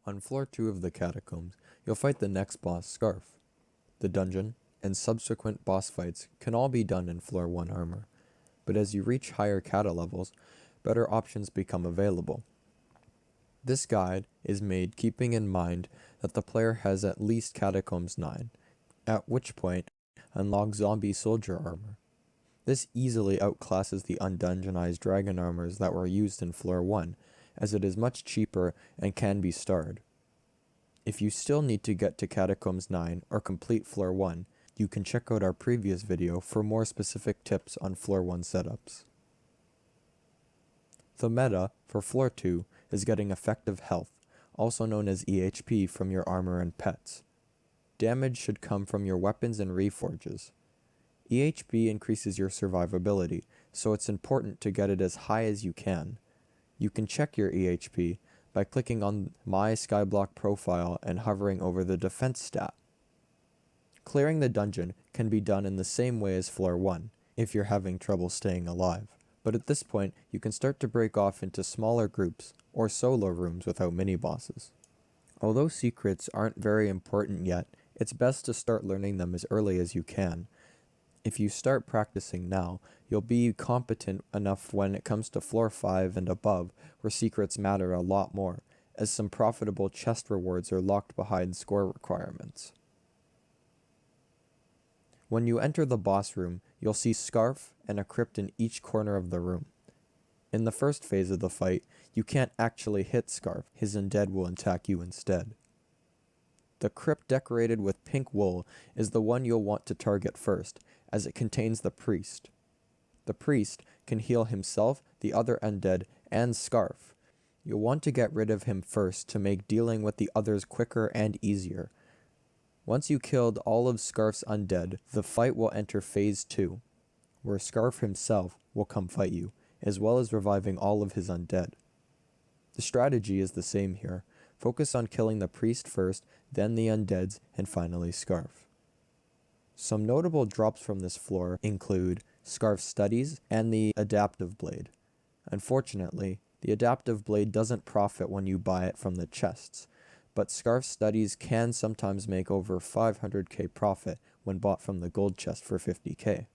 On floor 2 of the catacombs, you'll fight the next boss, Scarf. The dungeon and subsequent boss fights can all be done in floor 1 armor, but as you reach higher cata levels, better options become available. This guide is made keeping in mind that the player has at least Catacombs 9, at which point unlock zombie soldier armor. This easily outclasses the undungeonized dragon armors that were used in floor 1, as it is much cheaper and can be starred. If you still need to get to Catacombs 9 or complete floor 1, you can check out our previous video for more specific tips on floor 1 setups. The meta for floor 2 is getting effective health, also known as EHP, from your armor and pets. Damage should come from your weapons and reforges. EHP increases your survivability, so it's important to get it as high as you can. You can check your EHP by clicking on My Skyblock profile and hovering over the defense stat. Clearing the dungeon can be done in the same way as floor 1, if you're having trouble staying alive. But at this point, you can start to break off into smaller groups or solo rooms without mini-bosses. Although secrets aren't very important yet, it's best to start learning them as early as you can. If you start practicing now, you'll be competent enough when it comes to floor 5 and above, where secrets matter a lot more, as some profitable chest rewards are locked behind score requirements. When you enter the boss room, you'll see Scarf and a crypt in each corner of the room. In the first phase of the fight, you can't actually hit Scarf, his undead will attack you instead. The crypt decorated with pink wool is the one you'll want to target first, as it contains the priest. The priest can heal himself, the other undead, and Scarf. You'll want to get rid of him first to make dealing with the others quicker and easier. Once you killed all of Scarf's undead, the fight will enter phase 2, where Scarf himself will come fight you, as well as reviving all of his undead. The strategy is the same here. Focus on killing the priest first, then the undeads, and finally Scarf. Some notable drops from this floor include Scarf's studies and the adaptive blade. Unfortunately, the adaptive blade doesn't profit when you buy it from the chests, but Scarf's studies can sometimes make over 500k profit when bought from the gold chest for 50k.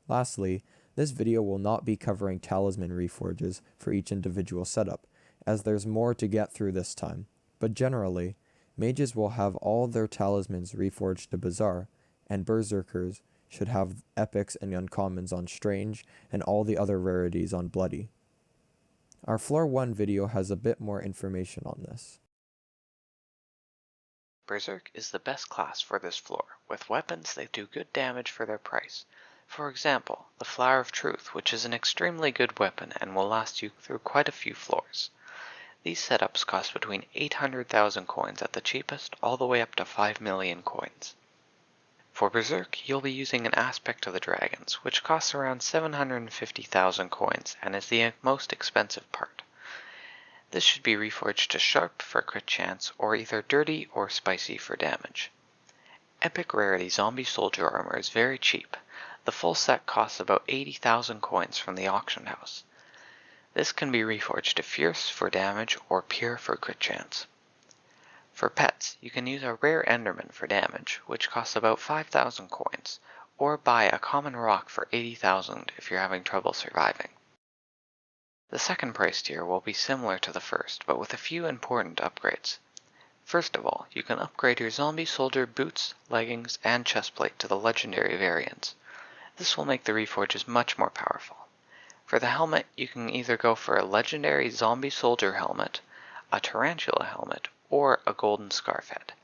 Lastly, this video will not be covering talisman reforges for each individual setup, as there's more to get through this time, but generally, mages will have all their talismans reforged to Bazaar, and Berserkers should have epics and uncommons on Strange and all the other rarities on Bloody. Our floor 1 video has a bit more information on this. Berserk is the best class for this floor, with weapons that do good damage for their price. For example, the Flower of Truth, which is an extremely good weapon and will last you through quite a few floors. These setups cost between 800,000 coins at the cheapest, all the way up to 5 million coins. For Berserk, you'll be using an aspect of the dragons, which costs around 750,000 coins and is the most expensive part. This should be reforged to Sharp for crit chance, or either Dirty or Spicy for damage. Epic Rarity Zombie Soldier Armor is very cheap. The full set costs about 80,000 coins from the auction house. This can be reforged to Fierce for damage or Pure for crit chance. For pets, you can use a Rare Enderman for damage, which costs about 5,000 coins, or buy a common rock for 80,000 if you're having trouble surviving. The second price tier will be similar to the first, but with a few important upgrades. First of all, you can upgrade your Zombie Soldier boots, leggings, and chestplate to the legendary variants. This will make the reforges much more powerful. For the helmet, you can either go for a legendary Zombie Soldier helmet, a Tarantula helmet, or a Golden Scarf head.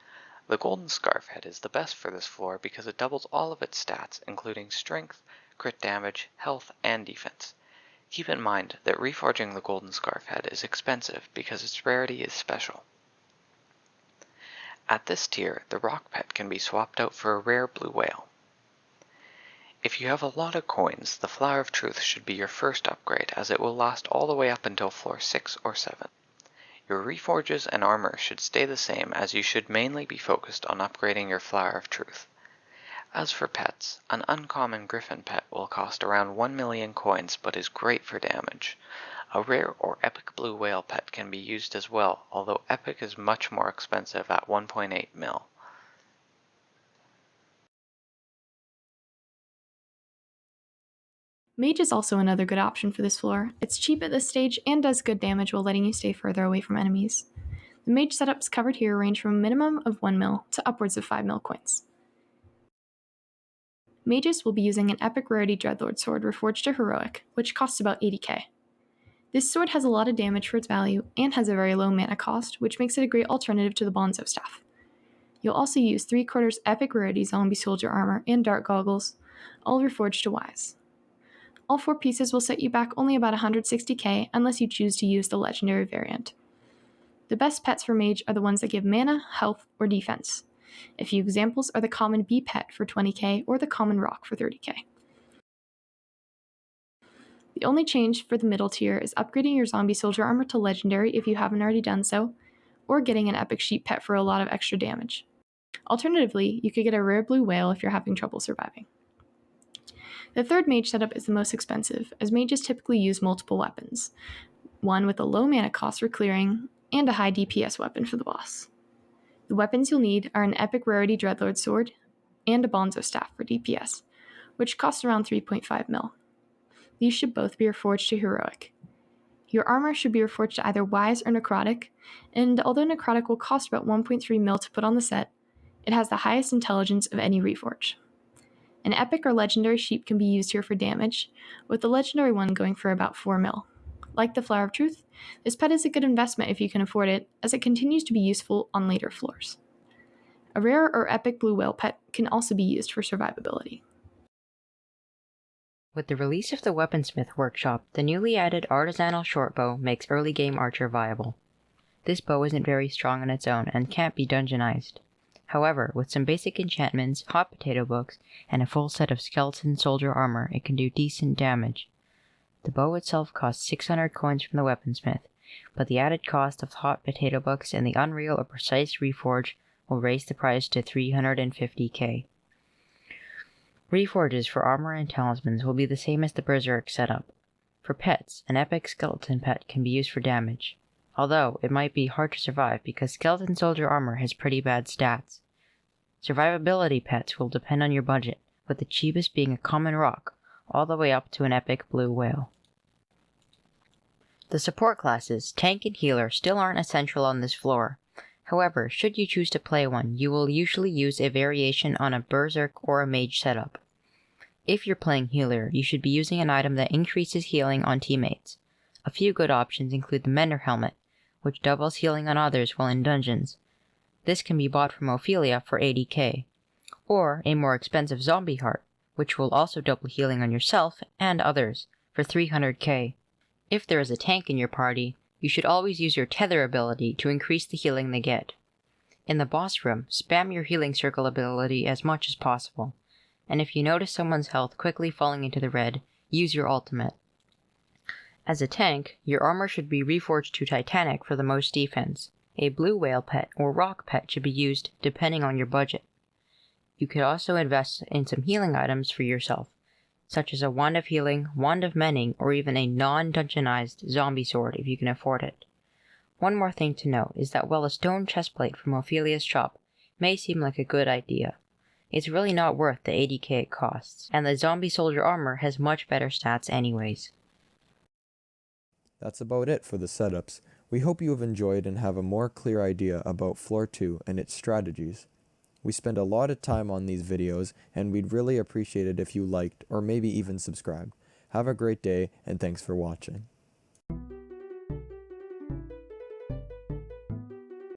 The Golden Scarf head is the best for this floor because it doubles all of its stats, including strength, crit damage, health, and defense. Keep in mind that reforging the Golden Scarf head is expensive because its rarity is special. At this tier, the Rock Pet can be swapped out for a rare blue whale. If you have a lot of coins, the Flower of Truth should be your first upgrade, as it will last all the way up until floor 6 or 7. Your reforges and armor should stay the same, as you should mainly be focused on upgrading your Flower of Truth. As for pets, an uncommon griffin pet will cost around 1 million coins but is great for damage. A rare or epic blue whale pet can be used as well, although epic is much more expensive at 1.8 mil. Mage is also another good option for this floor. It's cheap at this stage and does good damage while letting you stay further away from enemies. The mage setups covered here range from a minimum of 1 mil to upwards of 5 mil coins. Mages will be using an epic rarity Dreadlord sword reforged to heroic, which costs about 80k. This sword has a lot of damage for its value and has a very low mana cost, which makes it a great alternative to the Bonzo staff. You'll also use 3/4 epic rarity zombie soldier armor and dark goggles, all reforged to wise. All 4 pieces will set you back only about 160k unless you choose to use the legendary variant. The best pets for mage are the ones that give mana, health, or defense. A few examples are the common bee pet for 20k or the common rock for 30k. The only change for the middle tier is upgrading your zombie soldier armor to legendary if you haven't already done so, or getting an epic sheep pet for a lot of extra damage. Alternatively, you could get a rare blue whale if you're having trouble surviving. The third mage setup is the most expensive, as mages typically use multiple weapons, one with a low mana cost for clearing, and a high DPS weapon for the boss. The weapons you'll need are an epic rarity Dreadlord sword and a Bonzo staff for DPS, which cost around 3.5 mil. These should both be reforged to heroic. Your armor should be reforged to either wise or necrotic, and although necrotic will cost about 1.3 mil to put on the set, it has the highest intelligence of any reforge. An epic or legendary sheep can be used here for damage, with the legendary one going for about 4 mil. Like the Flower of Truth, this pet is a good investment if you can afford it, as it continues to be useful on later floors. A rare or epic blue whale pet can also be used for survivability. With the release of the Weaponsmith Workshop, the newly added artisanal shortbow makes early game archer viable. This bow isn't very strong on its own and can't be dungeonized. However, with some basic enchantments, hot potato books, and a full set of skeleton soldier armor, it can do decent damage. The bow itself costs 600 coins from the weaponsmith, but the added cost of hot potato books and the unreal or precise reforge will raise the price to 350k. Reforges for armor and talismans will be the same as the Berserker setup. For pets, an epic skeleton pet can be used for damage, although it might be hard to survive because skeleton soldier armor has pretty bad stats. Survivability pets will depend on your budget, with the cheapest being a common rock, all the way up to an epic blue whale. The support classes, tank and healer, still aren't essential on this floor. However, should you choose to play one, you will usually use a variation on a Berserker or a Mage setup. If you're playing healer, you should be using an item that increases healing on teammates. A few good options include the Mender Helmet, which doubles healing on others while in dungeons. This can be bought from Ophelia for 80k, or a more expensive Zombie Heart, which will also double healing on yourself and others for 300k. If there is a tank in your party, you should always use your Tether ability to increase the healing they get. In the boss room, spam your healing circle ability as much as possible, and if you notice someone's health quickly falling into the red, use your ultimate. As a tank, your armor should be reforged to Titanic for the most defense. A blue whale pet or rock pet should be used depending on your budget. You could also invest in some healing items for yourself, such as a Wand of Healing, Wand of Mending, or even a non-dungeonized zombie sword if you can afford it. One more thing to note is that while a stone chestplate from Ophelia's shop may seem like a good idea, it's really not worth the 80k it costs, and the zombie soldier armor has much better stats anyways. That's about it for the setups. We hope you have enjoyed and have a more clear idea about Floor 2 and its strategies. We spend a lot of time on these videos, and we'd really appreciate it if you liked or maybe even subscribed. Have a great day, and thanks for watching.